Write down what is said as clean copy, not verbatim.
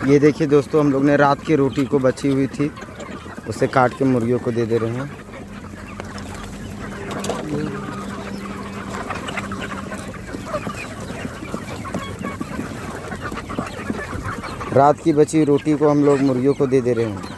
ये देखिए दोस्तों, हम लोग ने रात की रोटी को बची हुई थी, उसे काट के मुर्गियों को दे दे रहे हैं। रात की बची रोटी को हम लोग मुर्गियों को दे दे रहे हैं।